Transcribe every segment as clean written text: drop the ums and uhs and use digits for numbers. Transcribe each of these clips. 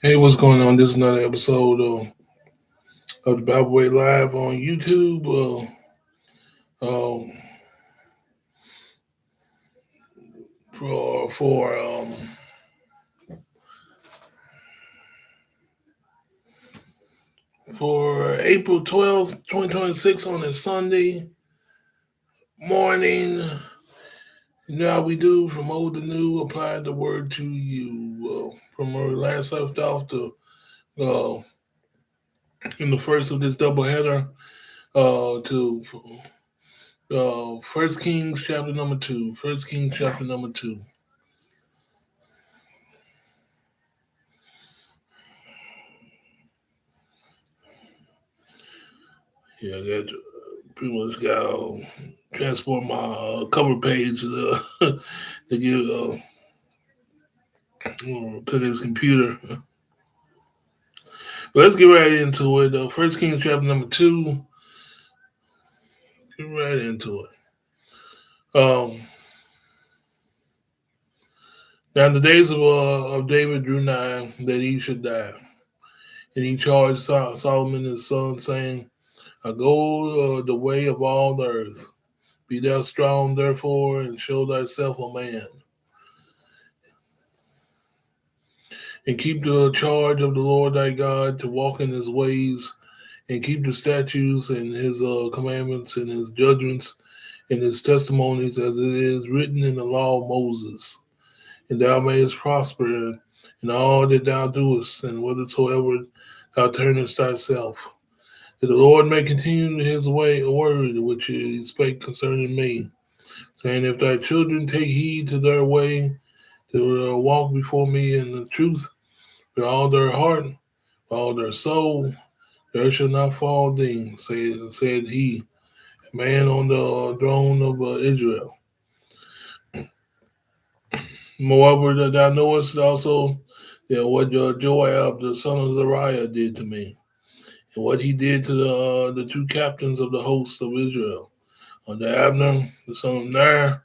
Hey, what's going on? This is another episode of the Bible Way Live on YouTube. Um, for April 12th, 2026 on a Sunday morning. You know how we do from old to new, apply the word to you. From our last left off to uh, in the first of this double header to First Kings chapter number 2. First Kings chapter number 2. Yeah, that pretty much got transport my cover page to get to this computer. But let's get right into it. First Kings chapter number 2. Get right into it. Now the days of David drew nigh that he should die, and he charged Solomon his son, saying, "I go the way of all the earth. Be thou strong, therefore, and show thyself a man, and keep the charge of the Lord thy God to walk in his ways, and keep the statutes and his commandments and his judgments and his testimonies as it is written in the law of Moses. And thou mayest prosper in all that thou doest, and whithersoever thou turnest thyself. That the Lord may continue his word which he spake concerning me, saying, If thy children take heed to their way, to walk before me in the truth with all their heart, with all their soul, there shall not fall thee, said he, a man on the throne of Israel. Moreover, thou knowest also what Joab, the son of Zariah, did to me, and what he did to the two captains of the hosts of Israel, under Abner, the son of Ner,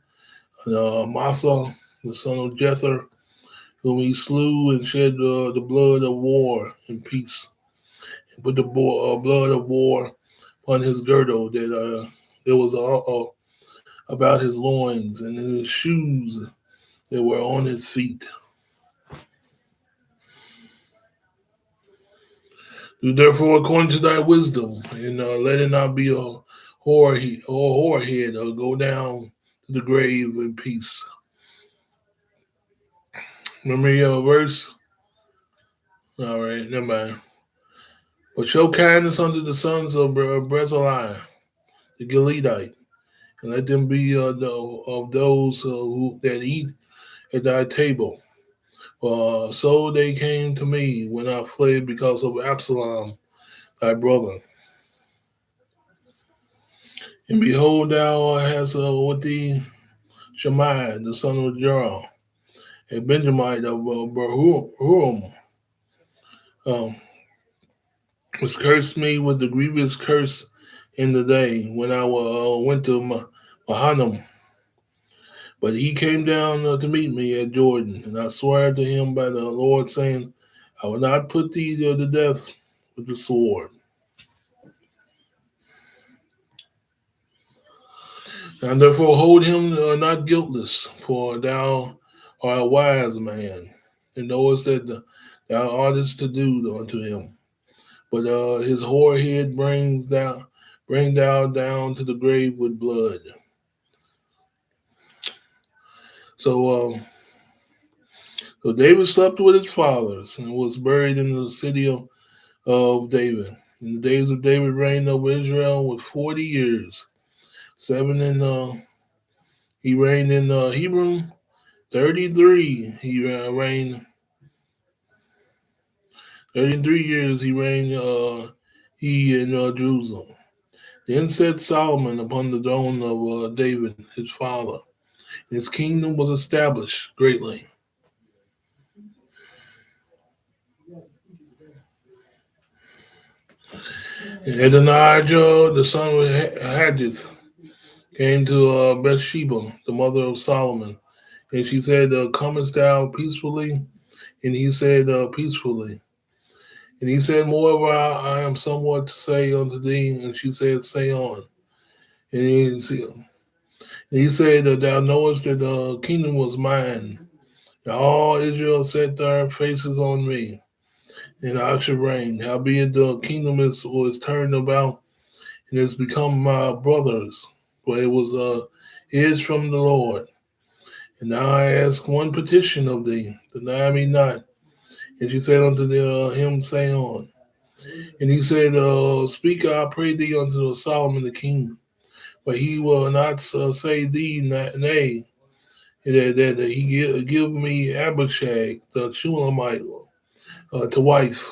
and Massa, the son of Jether, whom he slew and shed the blood of war in peace, and put the blood of war upon his girdle, that there was about his loins, and in his shoes that were on his feet. Do therefore according to thy wisdom, and let it not be a whorehead, or go down to the grave in peace. Remember your verse? All right, never mind. But show kindness unto the sons of Bezaliah, the Gileadite, and let them be of those that eat at thy table. So they came to me when I fled because of Absalom, thy brother. And behold, thou hast with thee Shemaiah, the son of Jerah, a Benjamite of Bahurim, um, which cursed me with the grievous curse in the day when I went to Mahanaim. But he came down to meet me at Jordan, and I swore to him by the Lord, saying, I will not put thee to death with the sword. And therefore hold him not guiltless, for thou art a wise man, and knowest that thou oughtest to do unto him. But his hoar head bring thou down to the grave with blood. So, so David slept with his fathers and was buried in the city of David. In the days of David reigned over Israel with 40 years. He reigned in Hebron. 33 he reigned. 33 years he reigned. He in Jerusalem. Then sat Solomon upon the throne of David his father. His kingdom was established greatly. And Adonijah, the son of Haggith, came to Bathsheba, the mother of Solomon, and she said, "Comest thou peacefully?" And he said, "Peacefully." And he said, Moreover, I am somewhat to say unto thee. And she said, Say on. And he said, Thou knowest that the kingdom was mine. And all Israel set their faces on me, and I should reign. Howbeit the kingdom was turned about, and has become my brother's. For it was his from the Lord. And now I ask one petition of thee, deny me not. And she said unto him, Say on. And he said, Speak, I pray thee, unto Solomon the king, but he will not say thee nay, that he give me Abishag, the Shulamite, to wife.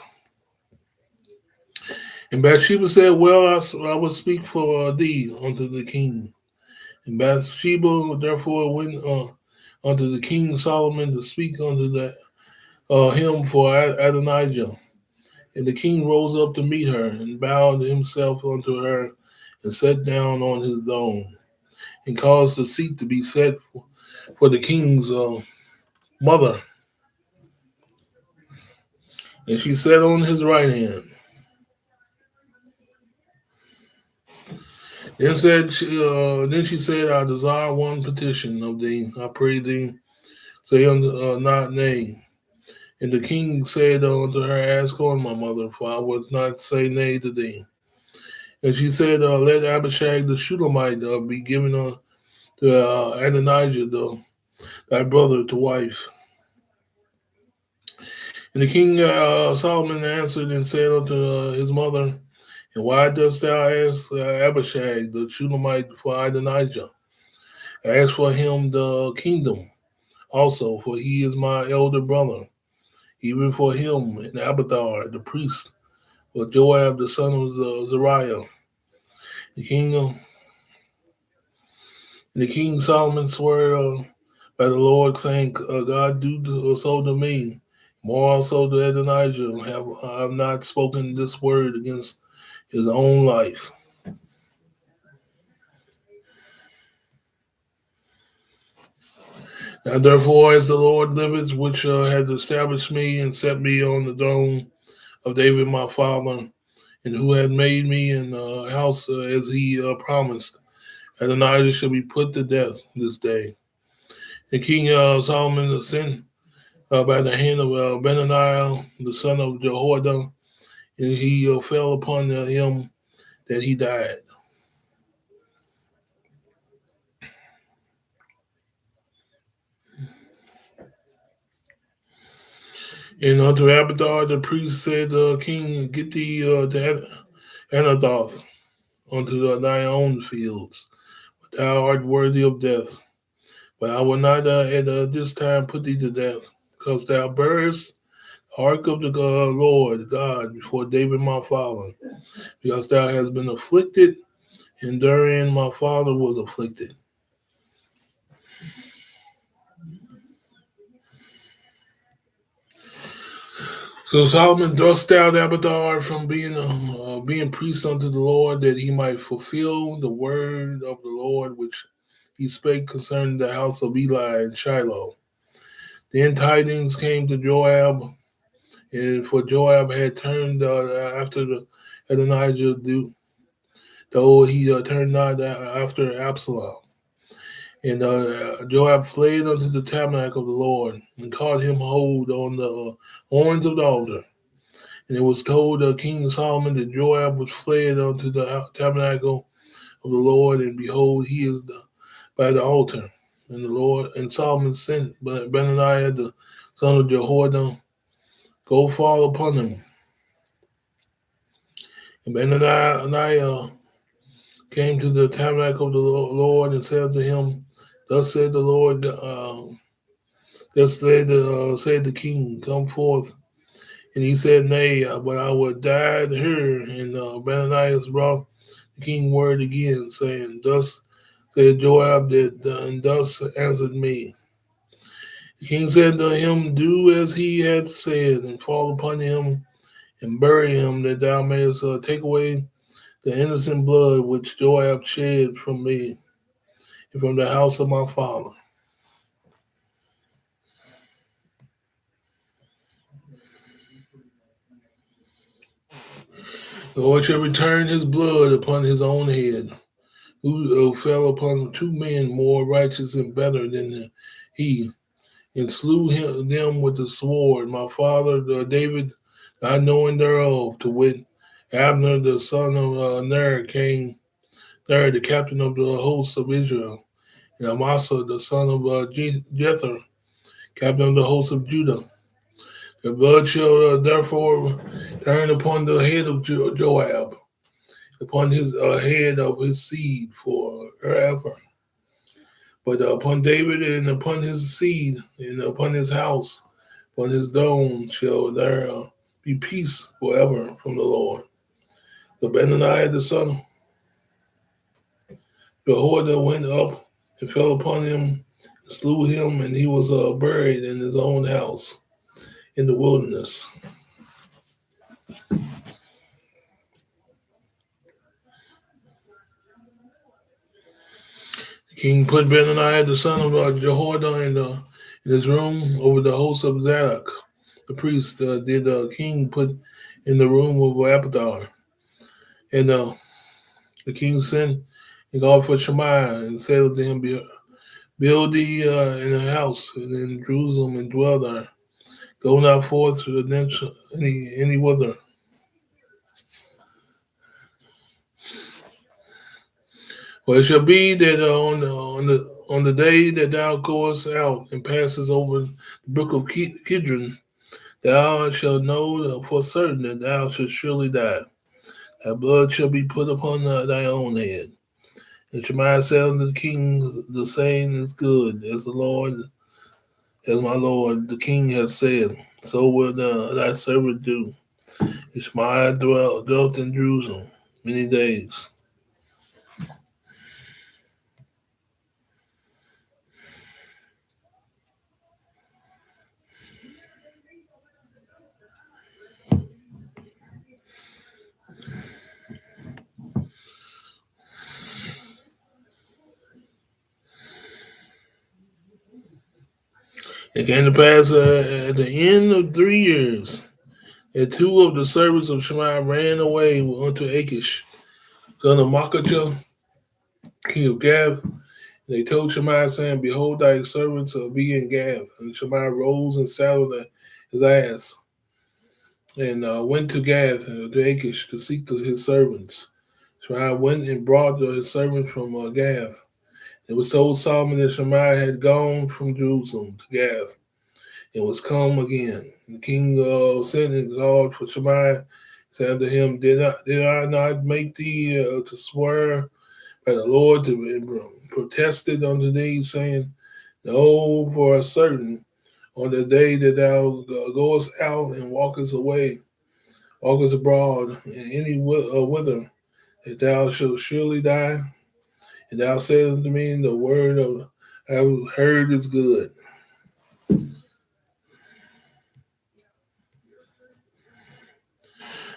And Bathsheba said, Well, I will speak for thee unto the king. And Bathsheba therefore went unto the king Solomon to speak unto him for Adonijah. And the king rose up to meet her, and bowed himself unto her, and sat down on his throne, and caused the seat to be set for the king's mother. And she sat on his right hand. Then she said, I desire one petition of thee. I pray thee, say unto not nay. And the king said unto her, Ask on, my mother, for I would not say nay to thee. And she said, Let Abishag the Shulamite be given to Adonijah, thy brother, to wife. And the king Solomon answered and said unto his mother, And why dost thou ask Abishag the Shulamite for Adonijah? Ask for him the kingdom also, for he is my elder brother. Even for him and Abiathar the priest, for Joab the son of Zariah. The king, the king Solomon swore by the Lord, saying, God do so to me. More also to Adonijah I have not spoken this word against his own life. Now therefore, as the Lord liveth, which has established me and set me on the throne of David my father, and who had made me in a house as he promised, Adonijah shall be put to death this day. And King Solomon sent by the hand of Benaniah, the son of Jehoiada, and he fell upon him that he died. And unto Abiathar the priest said, King, get thee to Anathoth unto thy own fields. But thou art worthy of death. But I will not at this time put thee to death, because thou bearest the ark of the Lord God before David my father, because thou hast been afflicted, and therein my father was afflicted. So Solomon thrust out Abiathar from being priest unto the Lord, that he might fulfill the word of the Lord which he spake concerning the house of Eli and Shiloh. Then tidings came to Joab, and for Joab had turned after Adonijah, though he turned not after Absalom. And Joab fled unto the tabernacle of the Lord, and caught him hold on the horns of the altar. And it was told King Solomon that Joab was fled unto the tabernacle of the Lord, and behold, he is by the altar. And Solomon sent Benaniah the son of Jehoiada, go fall upon him. And Benaniah came to the tabernacle of the Lord and said to him, Thus said the Lord, said the king, Come forth. And he said, Nay, but I would die here. And Benaniah brought the king word again, saying, Thus said Joab, and thus answered me. The king said to him, Do as he hath said, and fall upon him, and bury him, that thou mayest take away the innocent blood which Joab shed from me, and from the house of my father. The Lord shall return his blood upon his own head, who fell upon 2 men more righteous and better than he, and slew them with the sword. My father David, not knowing thereof, to wit, Abner the son of Ner, the captain of the hosts of Israel, and Amasa the son of Jether, captain of the hosts of Judah. The blood shall therefore turn upon the head of Joab, upon his head of his seed forever. But upon David and upon his seed and upon his house, upon his throne shall there be peace forever from the Lord. The Benaniah the son of Jehoiada went up and fell upon him and slew him, and he was buried in his own house in the wilderness. The king put Benaniah the son of Jehoiada in his room over the house of Zadok. The priest did the king put in the room of Abiathar. And the king sent and called for Shemaiah and said unto him, build thee in a house in Jerusalem and dwell there. Go not forth to any whither. For it shall be that on the day that thou goest out and passest over the brook of Kidron, thou shalt know for certain that thou shalt surely die. Thy blood shall be put upon thy own head. And Shemaiah said unto the king, the saying is good, as my lord the king has said, so will thy servant do. And Shemaiah dwelt in Jerusalem many days. It came to pass at the end of 3 years that 2 of the servants of Shemaiah ran away unto Achish, son of Maachah, king of Gath. And they told Shemaiah, saying, behold, thy servants be in Gath. And Shemaiah rose and saddled his ass, and went to Gath to Achish to seek his servants. Shemaiah went and brought his servants from Gath. It was told Solomon that Shemaiah had gone from Jerusalem to Gath and was come again. And the king sent and called for Shemaiah, said unto him, Did I not make thee to swear by the Lord to protested unto thee, saying, No, for a certain, on the day that thou goest out and walkest abroad, and any whither, that thou shalt surely die. And thou saidst unto me, the word of I have heard is good.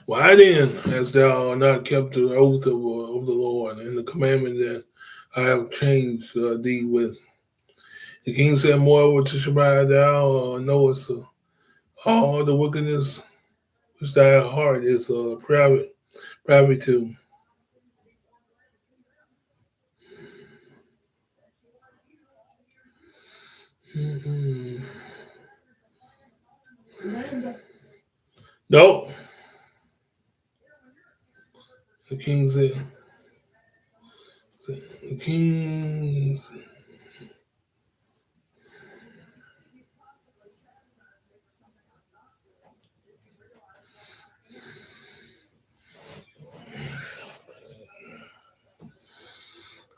Why then hast thou not kept the oath of the Lord and the commandment that I have changed thee with? The king said moreover to Shemaiah, thou knowest all the wickedness which thy heart is privy to. Mm-mm. No, the king said, the king said,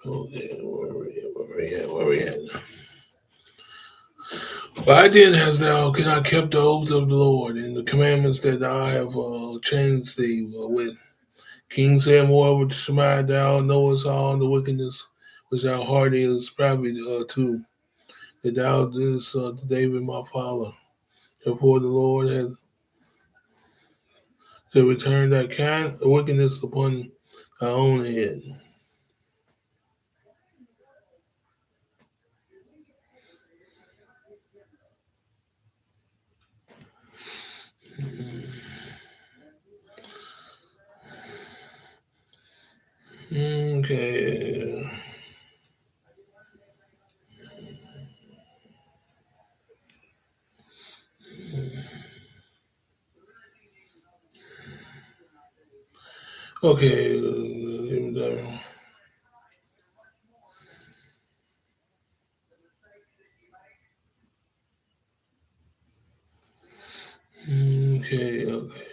okay, where we at? Why then hast thou not kept the oaths of the Lord and the commandments that I have changed thee with? King said moreover to Shemaiah, thou knowest all the wickedness which thy heart is privy to, that thou didst to David my father. Therefore the Lord hath to return that kind of wickedness upon thy own head. Okay. Okay. Okay. Okay.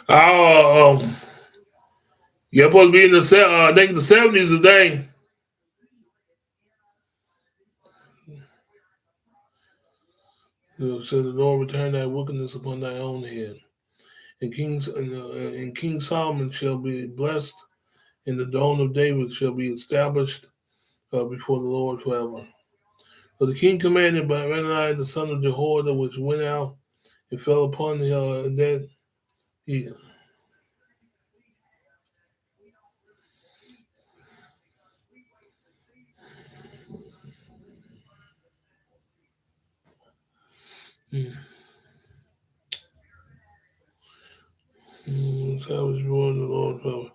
Oh, you're supposed to be in the I think the 70s today. So the Lord return thy wickedness upon thy own head. And King Solomon shall be blessed, and the throne of David shall be established before the Lord forever. So the king commanded by Benaiah the son of Jehoiada, which went out and fell upon that he. Established before the Lord forever.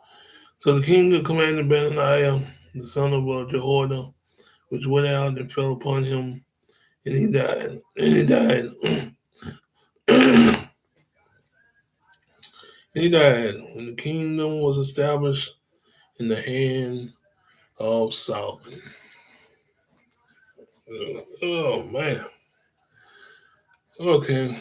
So the king commanded Benaiah the son of Jehoiada, which went out and fell upon him, and he died. And he died. And he died. And the kingdom was established in the hand of Solomon. Oh man. Okay.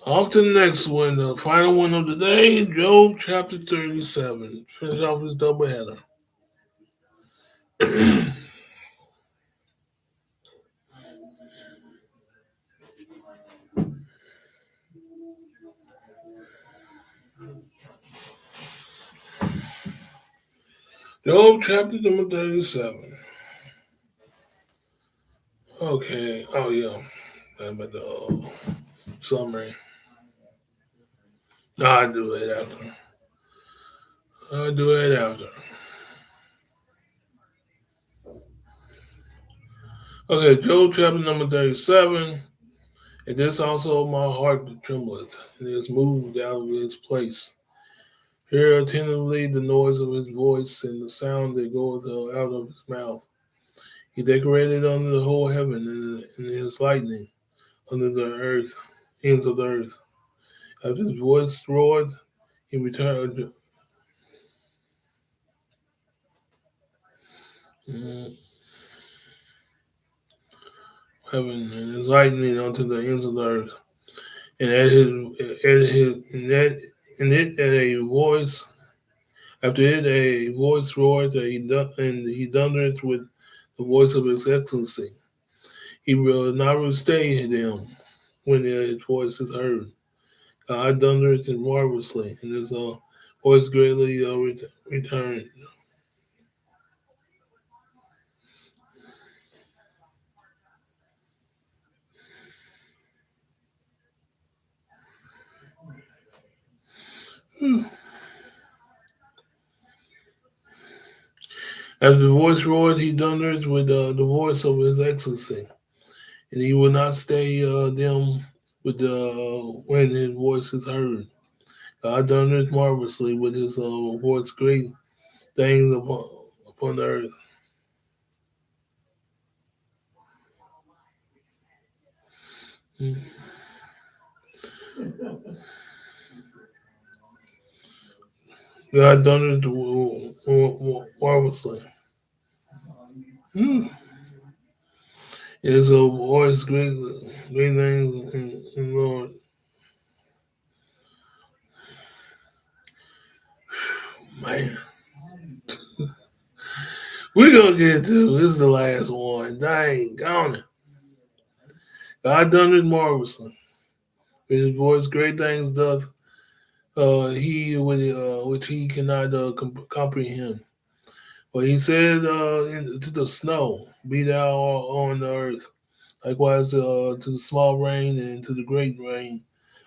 On to the next one, the final one of the day, Job chapter 37. Finish off this doubleheader. Job chapter number 37. Okay. Oh yeah. About the summary. No, I'll do it after. I'll do it after. Okay, Job chapter number 37. And this also my heart trembleth, and is moved out of its place. Hear attentively the noise of his voice, and the sound that goeth out of his mouth. He decorated under the whole heaven, and his lightning under the earth, ends of the earth. After his voice roared, he returned. Heaven and his lightning unto the ends of the earth. And at a voice, after it a voice roared, and he thundereth with the voice of his excellency. He will not stay them when his voice is heard. God thundereth marvelously, and his voice greatly returned. As the voice roared, he thundereth with the voice of his excellency, and he will not stay them with when his voice is heard. God thundereth marvelously with his voice, great things upon the earth. God thundereth marvelously. His voice, great things in Lord. Man, we're gonna get to this is the last one. Dang, gone it. God done it marvelously. With his voice, great things doth he with which he cannot comprehend. But he said to the snow, "Be thou on the earth." Likewise to the small rain and to the great rain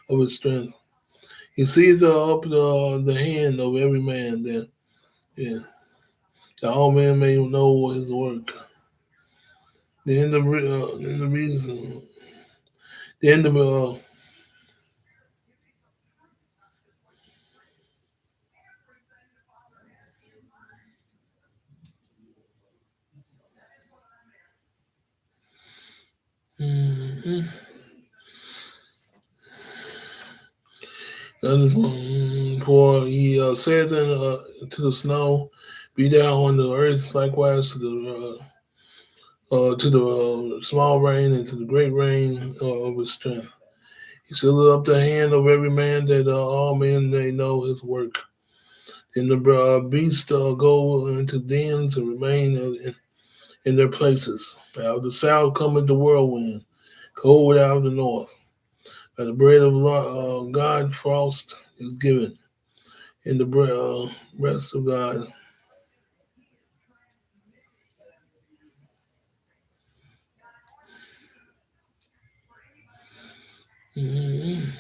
of his strength. He sees up the hand of every man, that yeah, that all men may know his work. The end of the reason. The end of And for he said to the snow, "Be thou on the earth, likewise to the small rain and to the great rain of his strength. He sealed up the hand of every man that all men may know his work. Then the beasts go into dens and remain in their places. Out of the south cometh the whirlwind, cold out of the north. By the bread of God frost is given, and the rest of God." Mhm.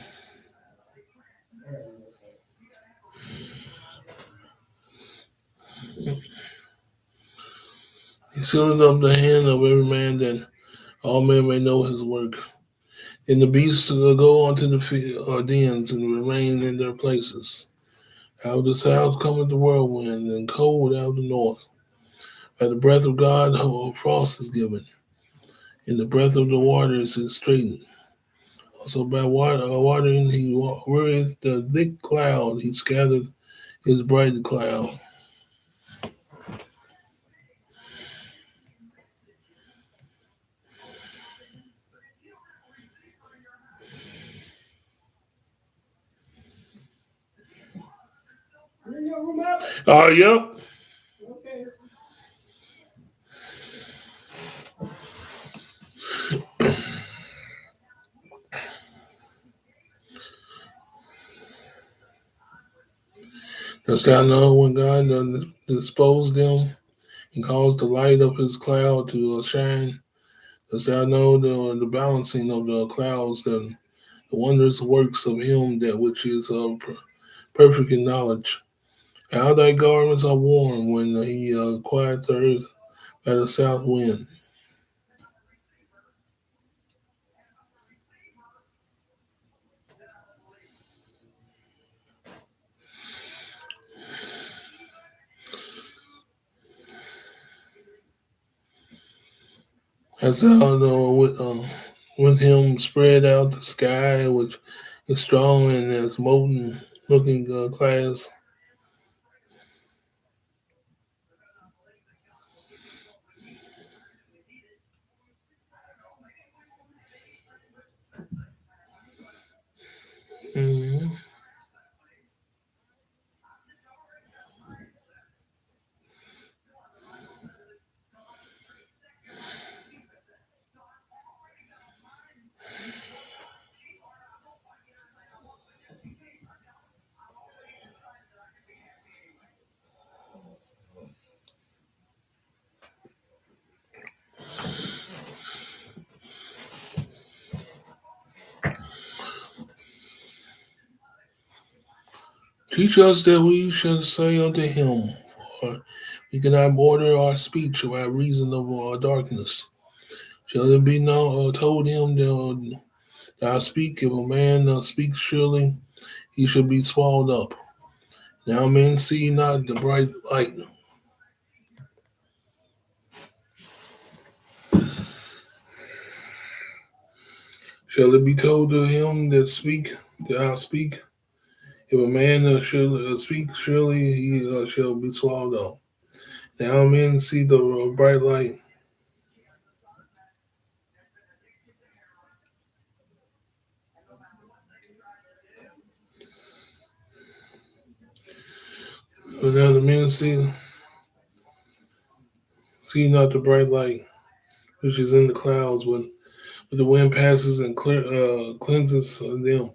He seals up the hand of every man that all men may know his work. And the beasts go unto the dens and remain in their places. Out of the south cometh the whirlwind, and cold out of the north. By the breath of God, frost is given, and the breath of the waters is straightened. Also by watering he raised the thick cloud, he scattered his bright cloud. Yep. Dost thou know when God disposed them and caused the light of his cloud to shine? Dost thou know the balancing of the clouds, and the wondrous works of him that which is perfect in knowledge? How thy garments are warm when he quiet the earth by the south wind. Hast thou with him spread out the sky, which is strong and as molten looking glass? Mhm. Teach us that we should say unto him, for we cannot order our speech by reason of our darkness. Shall it be told him that thou speak, if a man speaks surely, he shall be swallowed up. Now men see not the bright light. Shall it be told to him that I speak? If a man should speak, surely he shall be swallowed up. Now men see the bright light. And now the men see not the bright light, which is in the clouds, when the wind passes and cleanses them.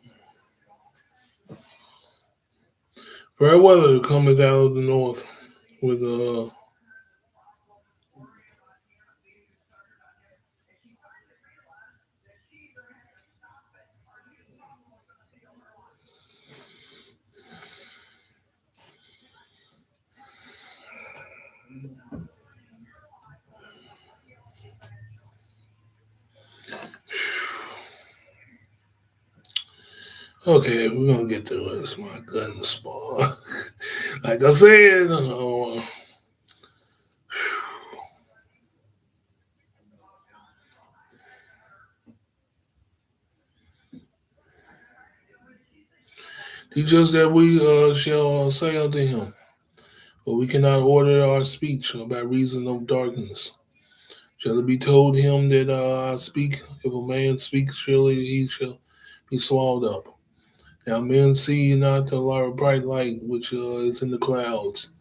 Fair weather cometh out of the north with okay, we're gonna get through this. My goodness, boy. Like I said, Teach us that we shall say unto him, but we cannot order our speech by reason of darkness. Shall it be told him that I speak? If a man speaks, surely he shall be swallowed up. Now men see not the bright light which is in the clouds,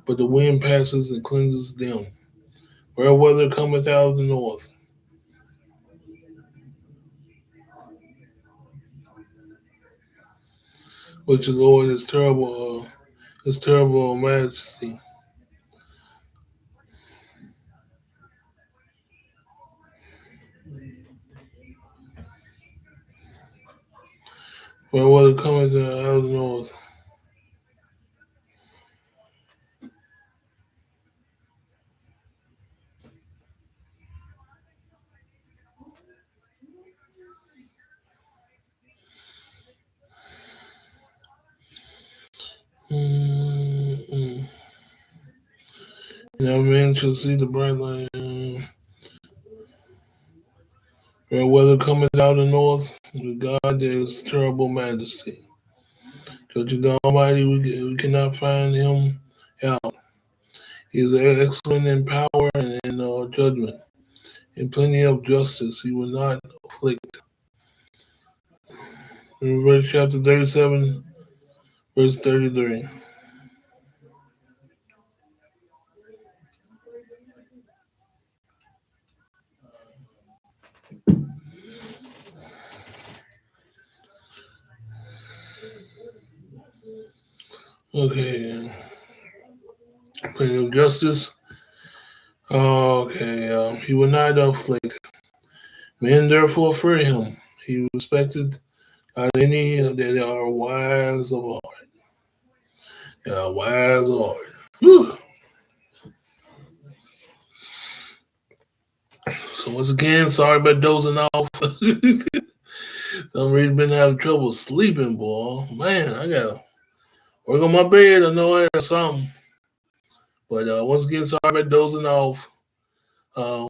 but the wind passes and cleanses them. Where weather cometh out of the north, which the Lord his terrible majesty. Where weather cometh out of the north. Mm-mm. Now men shall see the bright light. Where weather cometh out of the north, with God there is terrible majesty. Judging the Almighty, we cannot find him out. He is excellent in power and in judgment. In plenty of justice, he will not afflict. In verse chapter 37, verse 33. Okay, plenty of justice. Okay, he will not afflict. Men therefore fear him. He respected not any that are wise of heart. They are wise of heart. Whew. So once again, sorry about dozing off. Some reason been having trouble sleeping, boy. Man, I gotta work on my bed. I know that or something. But once again, sorry about dozing off. Um,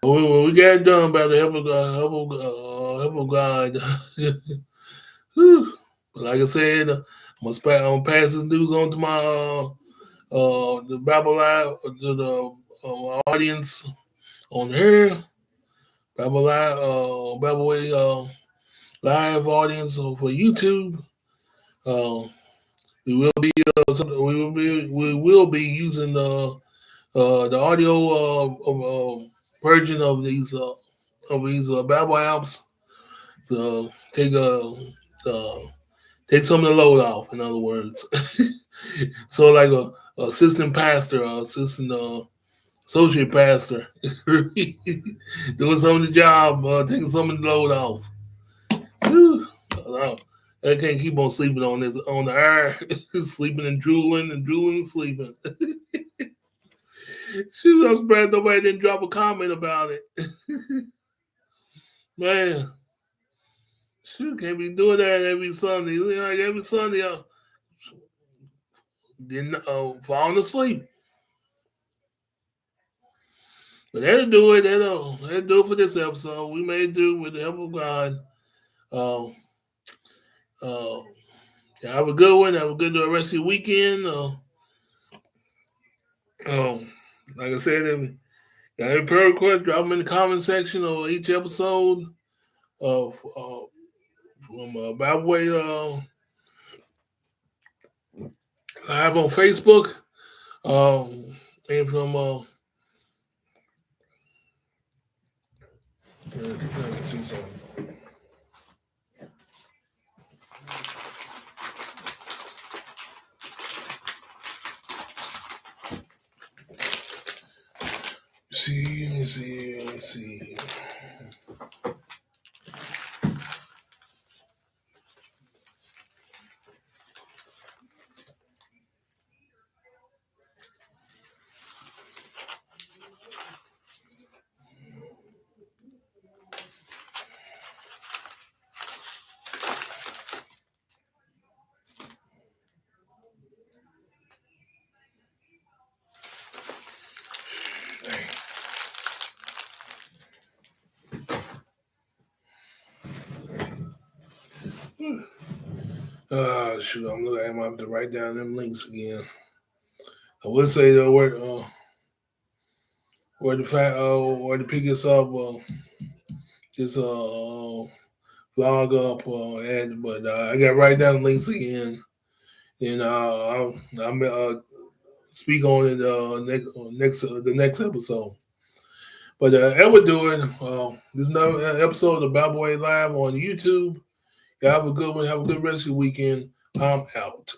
when we got it done by the help of God. Whew. But like I said, I'm gonna pass this news on to my the Bible Live to the audience on here. Bible Way live audience for YouTube. Uh, we will be using the audio version of these Bible apps to uh, take some of the load off. In other words, so like a assistant pastor, assistant associate pastor, doing some of the job, taking some of the load off. Whew. I can't keep on sleeping on the air, sleeping and drooling, sleeping. Shoot, I'm surprised nobody didn't drop a comment about it. Man, shoot, can't be doing that every Sunday. Like every Sunday, didn't falling asleep. But that'll do it. That'll do it for this episode. We made do with the help of God. Uh, uh, yeah, have a good one. Have a good rest of your weekend. Um, like I said, if you got any prayer requests, drop them in the comment section of each episode of from Bible Way live on Facebook. And from let me see something. Let me see. Shoot, I'm looking. I'm gonna have to write down them links again. I would say though where to pick us up this vlog up but I got to write down links again, and I'm speak on it the next episode. But that would do it. This is another episode of Bible Way Live on YouTube. Y'all have a good one. Have a good rest of your weekend. I'm out.